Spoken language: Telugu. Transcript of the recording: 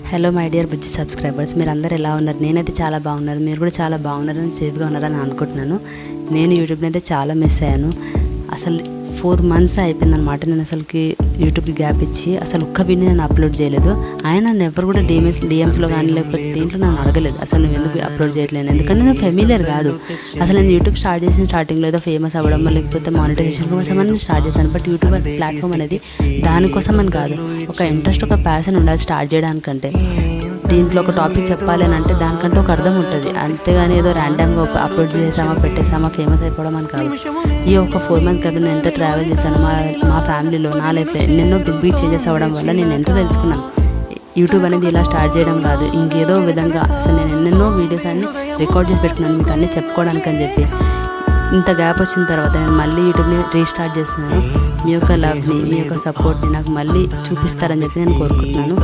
Hello my dear Bujji subscribers, మీరు అందరు ఎలా ఉన్నారు? నేనైతే చాలా బాగున్నాను, మీరు కూడా చాలా బాగున్నారని సేఫ్గా ఉన్నారని అనుకుంటున్నాను. నేను యూట్యూబ్ని అయితే చాలా మిస్ అయ్యాను. అసలు 4 months అయిపోయిందనమాట. నేను అసలుకి యూట్యూబ్కి గ్యాప్ ఇచ్చి అసలు ఒక్క వీడియో నేను అప్లోడ్ చేయలేదు. ఆయన నన్ను ఎవరు కూడా డిఎమ్స్లో కానీ లేకపోతే దీంట్లో నన్ను అడగలేదు అసలు నువ్వు ఎందుకు అప్లోడ్ చేయట్లేదు, ఎందుకంటే నేను ఫెమిలియర్ కాదు. అసలు నేను యూట్యూబ్ స్టార్ట్ చేసిన స్టార్టింగ్లో ఏదో ఫేమస్ అవ్వడం లేకపోతే మానిటైజేషన్ కోసం అని స్టార్ట్ చేశాను. బట్ యూట్యూబ్ ప్లాట్ఫామ్ అనేది దానికోసం అని కాదు, ఒక ఇంట్రెస్ట్ ఒక ప్యాషన్ ఉండాలి స్టార్ట్ చేయడానికంటే. దీంట్లో ఒక టాపిక్ చెప్పాలి అని అంటే దానికంటే ఒక అర్థం ఉంటుంది, అంతేగాని ఏదో ర్యాండమ్గా అప్లోడ్ చేసామా పెట్టేసామా ఫేమస్ అయిపోవడం అని కాదు. ఈ ఒక 4 months కదా నేను ఎంత ట్రావెల్ చేశాను, మా ఫ్యామిలీలో నా లైఫ్లో ఎన్నెన్నో బిగ్ చేంజెస్ అవ్వడం వల్ల నేను ఎంతో తెలుసుకున్నాను. యూట్యూబ్ అనేది ఇలా స్టార్ట్ చేయడం కాదు, ఇంకేదో విధంగా అసలు నేను ఎన్నెన్నో వీడియోస్ అన్ని రికార్డ్ చేసి పెట్టుకున్నాను మీకు అన్నీ చెప్పుకోవడానికి అని చెప్పి. ఇంత గ్యాప్ వచ్చిన తర్వాత నేను మళ్ళీ యూట్యూబ్ని రీస్టార్ట్ చేస్తున్నాను. మీ యొక్క లవ్ని, మీ యొక్క సపోర్ట్ని నాకు మళ్ళీ చూపిస్తారని చెప్పి నేను కోరుకుంటున్నాను.